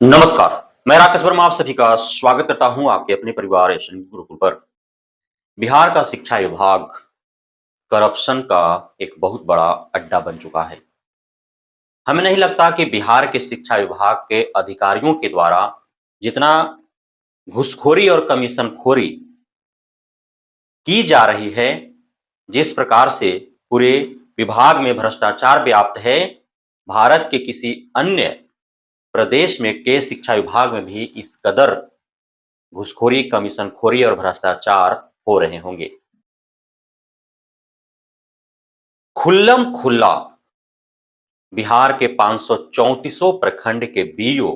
नमस्कार। मैं राकेश वर्मा आप सभी का स्वागत करता हूं आपके अपने परिवार एशियन गुरुकुल पर। बिहार का शिक्षा विभाग करप्शन का एक बहुत बड़ा अड्डा बन चुका है। हमें नहीं लगता कि बिहार के शिक्षा विभाग के अधिकारियों के द्वारा जितना घूसखोरी और कमीशनखोरी की जा रही है, जिस प्रकार से पूरे विभाग में भ्रष्टाचार व्याप्त है, भारत के किसी अन्य प्रदेश में के शिक्षा विभाग में भी इस कदर घूसखोरी, कमीशनखोरी और भ्रष्टाचार हो रहे होंगे। खुल्लम खुल्ला बिहार के 534 प्रखंड के बीओ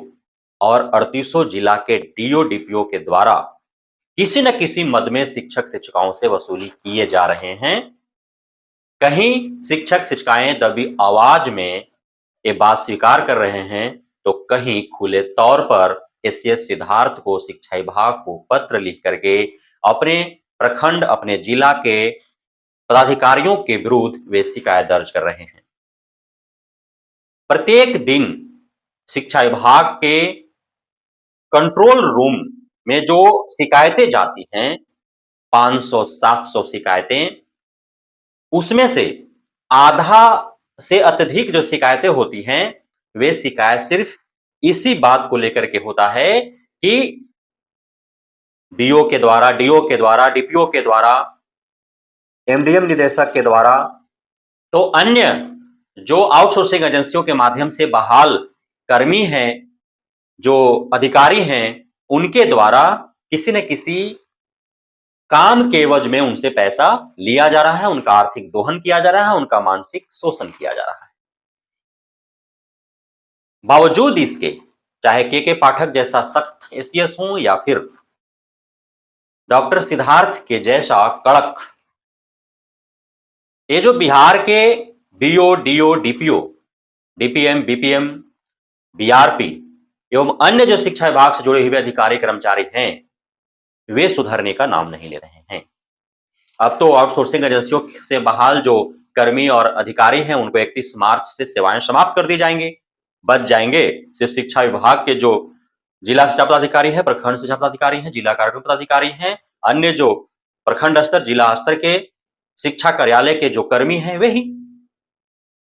और 38 जिला के डीओ डीपीओ के द्वारा किसी न किसी मद में शिक्षक शिक्षिकाओं से वसूली किए जा रहे हैं। कहीं शिक्षक शिक्षिकाएं दबी आवाज में ये बात स्वीकार कर रहे हैं, तो कहीं खुले तौर पर एसएस सिद्धार्थ को शिक्षा विभाग को पत्र लिख करके अपने प्रखंड, अपने जिला के पदाधिकारियों के विरुद्ध वे शिकायत दर्ज कर रहे हैं। प्रत्येक दिन शिक्षा विभाग के कंट्रोल रूम में जो शिकायतें जाती हैं, 500-700 शिकायतें, उसमें से आधा से अत्यधिक जो शिकायतें होती हैं, वे शिकायत सिर्फ इसी बात को लेकर के होता है कि बीओ के द्वारा, डीओ के द्वारा, डीपीओ के द्वारा, एमडीएम निदेशक के द्वारा, तो अन्य जो आउटसोर्सिंग एजेंसियों के माध्यम से बहाल कर्मी हैं, जो अधिकारी हैं, उनके द्वारा किसी न किसी काम के एवज में उनसे पैसा लिया जा रहा है, उनका आर्थिक दोहन किया जा रहा है, उनका मानसिक शोषण किया जा रहा है। बावजूद इसके, चाहे के पाठक जैसा सख्त एसीएस हो या फिर डॉक्टर सिद्धार्थ के जैसा कड़क, ये जो बिहार के BO, DO, DPO, DPM, BPM, BRP एवं अन्य जो शिक्षा विभाग से जुड़े हुए अधिकारी कर्मचारी हैं, वे सुधरने का नाम नहीं ले रहे हैं। अब तो आउटसोर्सिंग एजेंसियों से बहाल जो कर्मी और अधिकारी हैं, उनको 31 मार्च से सेवाएं समाप्त कर दी जाएंगी। बच जाएंगे सिर्फ शिक्षा विभाग के जो जिला शिक्षा पदाधिकारी है, प्रखंड शिक्षा पदाधिकारी हैं, जिला कार्यक्रम पदाधिकारी हैं, अन्य जो प्रखंड स्तर, जिला स्तर के शिक्षा कार्यालय के जो कर्मी हैं, वे ही।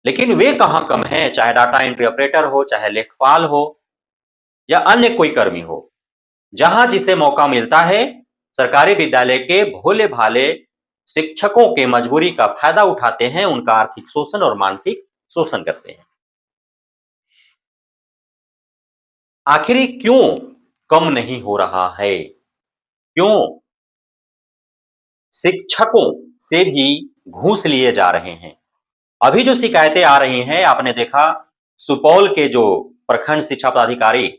लेकिन वे कहां कम हैं, चाहे डाटा एंट्री ऑपरेटर हो, चाहे लेखपाल हो या अन्य कोई कर्मी हो। जहां जिसे मौका मिलता है, सरकारी विद्यालय के भोले भाले शिक्षकों के मजबूरी का फायदा उठाते हैं, उनका आर्थिक शोषण और मानसिक शोषण करते हैं। आखिर क्यों कम नहीं हो रहा है? क्यों शिक्षकों से भी घूस लिए जा रहे हैं? अभी जो शिकायतें आ रही हैं, आपने देखा सुपौल के जो प्रखंड शिक्षा पदाधिकारी,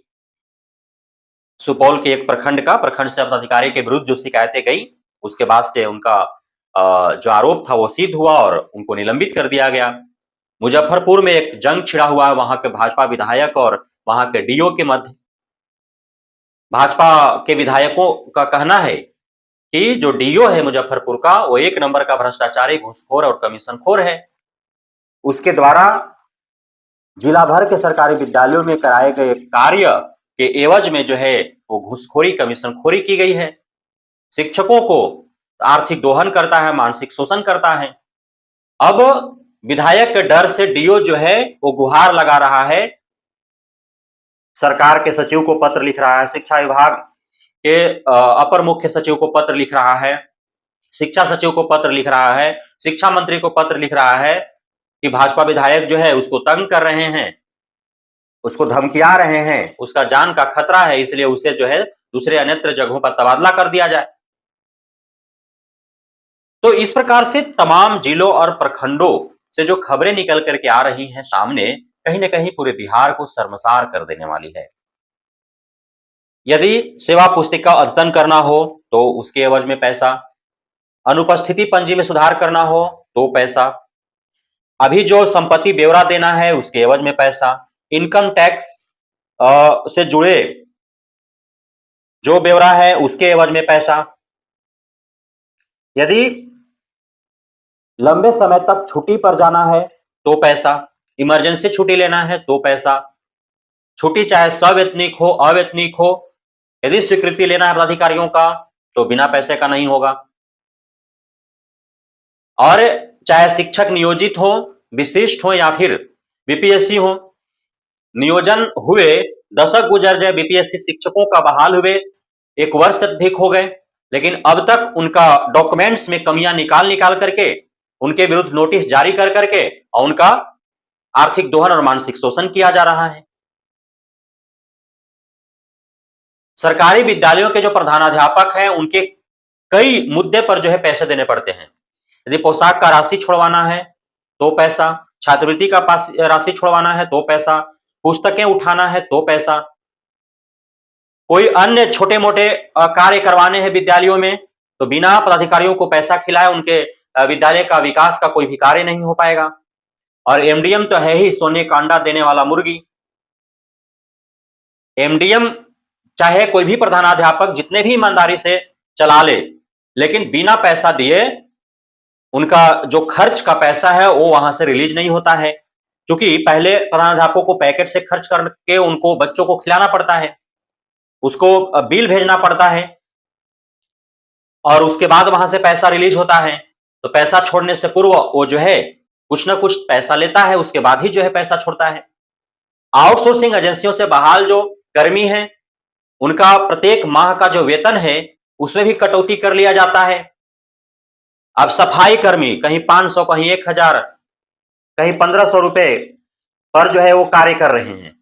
सुपौल के एक प्रखंड का प्रखंड शिक्षा पदाधिकारी के विरुद्ध जो शिकायतें गई, उसके बाद से उनका जो आरोप था वो सिद्ध हुआ और उनको निलंबित कर दिया गया। मुजफ्फरपुर में एक जंग छिड़ा हुआ है वहां के भाजपा विधायक और वहां के डीओ के मध्य। भाजपा के विधायकों का कहना है कि जो डीओ है मुजफ्फरपुर का, वो एक नंबर का भ्रष्टाचारी, घूसखोर और कमीशनखोर है। उसके द्वारा जिला भर के सरकारी विद्यालयों में कराए गए कार्य के एवज में जो है वो घूसखोरी, कमीशनखोरी की गई है। शिक्षकों को आर्थिक दोहन करता है, मानसिक शोषण करता है। अब विधायक के डर से डीओ जो है वो गुहार लगा रहा है, सरकार के सचिव को पत्र लिख रहा है, शिक्षा विभाग के अपर मुख्य सचिव को पत्र लिख रहा है, शिक्षा सचिव को पत्र लिख रहा है, शिक्षा मंत्री को पत्र लिख रहा है कि भाजपा विधायक जो है उसको तंग कर रहे हैं, उसको धमकिया रहे हैं, उसका जान का खतरा है, इसलिए उसे जो है दूसरे अन्यत्र जगहों पर तबादला कर दिया जाए। तो इस प्रकार से तमाम जिलों और प्रखंडों से जो खबरें निकल करके आ रही हैं सामने, कहीं न कहीं पूरे बिहार को शर्मसार कर देने वाली है। यदि सेवा पुस्तिका अद्यतन करना हो तो उसके एवज में पैसा, अनुपस्थिति पंजी में सुधार करना हो तो पैसा, अभी जो संपत्ति ब्यौरा देना है उसके एवज में पैसा, इनकम टैक्स से जुड़े जो ब्यौरा है उसके एवज में पैसा, यदि लंबे समय तक छुट्टी पर जाना है तो पैसा, इमरजेंसी छुट्टी लेना है तो पैसा, छुट्टी चाहे सवैतनिक हो, अवैतनिक हो, यदि स्वीकृति लेना है पदाधिकारियों का तो बिना पैसे का नहीं होगा। और चाहे शिक्षक नियोजित हो, विशिष्ट हो या फिर बीपीएससी हो, नियोजन हुए, दशक गुजर जाए, बीपीएससी शिक्षकों का बहाल हुए 1 वर्ष से अधिक हो गए, लेकिन अब तक उनका डॉक्यूमेंट्स में कमियां निकाल करके उनके विरुद्ध नोटिस जारी कर करके और उनका आर्थिक दोहन और मानसिक शोषण किया जा रहा है। सरकारी विद्यालयों के जो प्रधानाध्यापक हैं उनके कई मुद्दे पर जो है पैसे देने पड़ते हैं। यदि पोशाक का राशि छुड़वाना है तो पैसा, छात्रवृत्ति का राशि छुड़वाना है तो पैसा, पुस्तकें उठाना है तो पैसा, कोई अन्य छोटे मोटे कार्य करवाने हैं विद्यालयों में तो बिना पदाधिकारियों को पैसा खिलाए उनके विद्यालय का विकास का कोई भी कार्य नहीं हो पाएगा। और एमडीएम तो है ही सोने का अंडा देने वाला मुर्गी। एमडीएम चाहे कोई भी प्रधानाध्यापक जितने भी ईमानदारी से चला ले, लेकिन बिना पैसा दिए उनका जो खर्च का पैसा है वो वहां से रिलीज नहीं होता है, क्योंकि पहले प्रधानाध्यापकों को पैकेट से खर्च करके उनको बच्चों को खिलाना पड़ता है, उसको बिल भेजना पड़ता है और उसके बाद वहां से पैसा रिलीज होता है। तो पैसा छोड़ने से पूर्व वो जो है कुछ ना कुछ पैसा लेता है, उसके बाद ही जो है पैसा छोड़ता है। आउटसोर्सिंग एजेंसियों से बहाल जो कर्मी है उनका प्रत्येक माह का जो वेतन है उसमें भी कटौती कर लिया जाता है। अब सफाई कर्मी कहीं 500, कहीं 1000, कहीं 1500 रुपए पर जो है वो कार्य कर रहे हैं।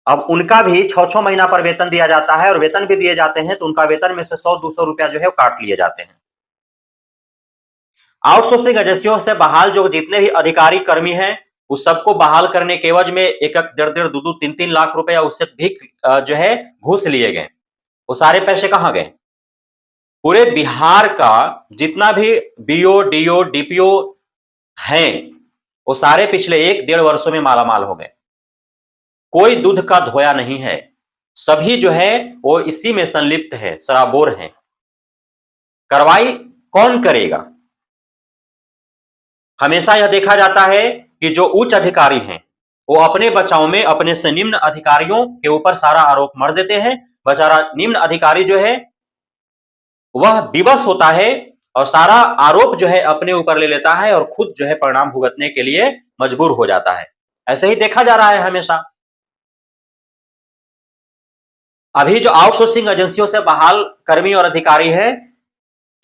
अब उनका भी 6-6 महीना पर वेतन दिया जाता है और वेतन भी दिए जाते हैं तो उनका वेतन में से 100-200 रुपया जो है वो काट लिए जाते हैं। आउटसोर्सिंग एजेंसियों से बहाल जो जितने भी अधिकारी कर्मी हैं उस सबको बहाल करने के एवज में 1-1, 1.5-1.5, 2-2, 3-3 लाख रुपए या उससे अधिक जो है घूस लिए गए। वो सारे पैसे कहां गए? पूरे बिहार का जितना भी बीओ, डीओ, डीपीओ हैं वो सारे पिछले 1-1.5 वर्षों में मालामाल हो गए। कोई दूध का धोया नहीं है, सभी जो है वो इसी में संलिप्त है, सराबोर हैं। कार्रवाई कौन करेगा? हमेशा यह देखा जाता है कि जो उच्च अधिकारी हैं वो अपने बचाव में अपने से निम्न अधिकारियों के ऊपर सारा आरोप मढ़ देते हैं। बेचारा निम्न अधिकारी जो है वह विवश होता है और सारा आरोप जो है अपने ऊपर ले लेता है और खुद जो है परिणाम भुगतने के लिए मजबूर हो जाता है। ऐसे ही देखा जा रहा है हमेशा। अभी जो आउटसोर्सिंग एजेंसियों से बहाल कर्मी और अधिकारी है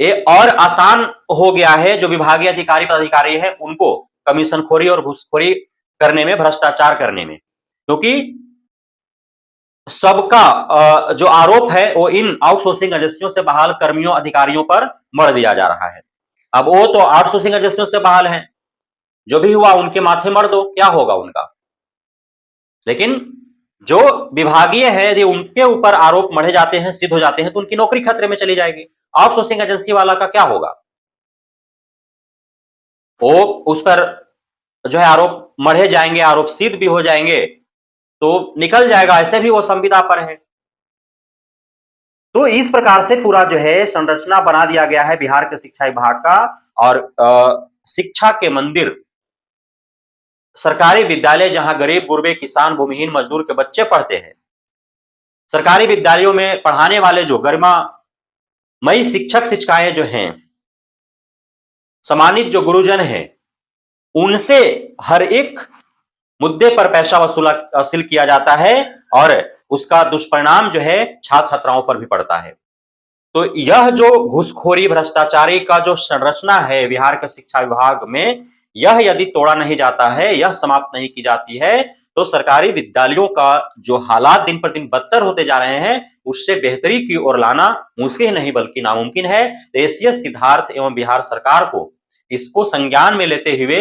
ये और आसान हो गया है, जो विभागीय अधिकारी पदाधिकारी है उनको कमीशनखोरी और घूसखोरी करने में, भ्रष्टाचार करने में, क्योंकि सबका जो आरोप है वो इन आउटसोर्सिंग एजेंसियों से बहाल कर्मियों अधिकारियों पर मढ़ दिया जा रहा है। अब वो तो आउटसोर्सिंग एजेंसियों से बहाल है, जो भी हुआ उनके माथे मढ़ दो, क्या होगा उनका। लेकिन जो विभागीय है यदि उनके ऊपर आरोप मढ़े जाते हैं, सिद्ध हो जाते हैं तो उनकी नौकरी खतरे में चली जाएगी। आउटसोर्सिंग एजेंसी वाला का क्या होगा? वो उस पर जो है आरोप मढ़े जाएंगे, आरोप सिद्ध भी हो जाएंगे तो निकल जाएगा, ऐसे भी वो संविदा पर है। तो इस प्रकार से पूरा जो है संरचना बना दिया गया है बिहार के शिक्षा विभाग का। और शिक्षा के मंदिर सरकारी विद्यालय जहां गरीब गुरबे किसान भूमिहीन मजदूर के बच्चे पढ़ते हैं, सरकारी विद्यालयों में पढ़ाने वाले जो गरिमामयी शिक्षक शिक्षिकाएं जो हैं, सम्मानित जो गुरुजन हैं, उनसे हर एक मुद्दे पर पैसा वसूल किया जाता है और उसका दुष्परिणाम जो है छात्र छात्राओं पर भी पड़ता है। तो यह जो घूसखोरी भ्रष्टाचारी का जो संरचना है बिहार के शिक्षा विभाग में, यह यदि तोड़ा नहीं जाता है, यह समाप्त नहीं की जाती है तो सरकारी विद्यालयों का जो हालात दिन पर दिन बदतर होते जा रहे हैं उससे बेहतरी की ओर लाना मुश्किल नहीं बल्कि नामुमकिन है। देशीय सिद्धार्थ एवं बिहार सरकार को इसको संज्ञान में लेते हुए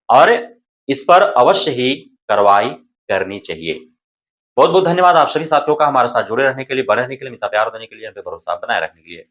और इस पर अवश्य ही कार्रवाई करनी चाहिए। बहुत बहुत धन्यवाद आप सभी साथियों का हमारे साथ जुड़े रहने के लिए, बने रहने के लिए, मित्र प्यार देने के लिए, हम पे भरोसा बनाए रखने के लिए।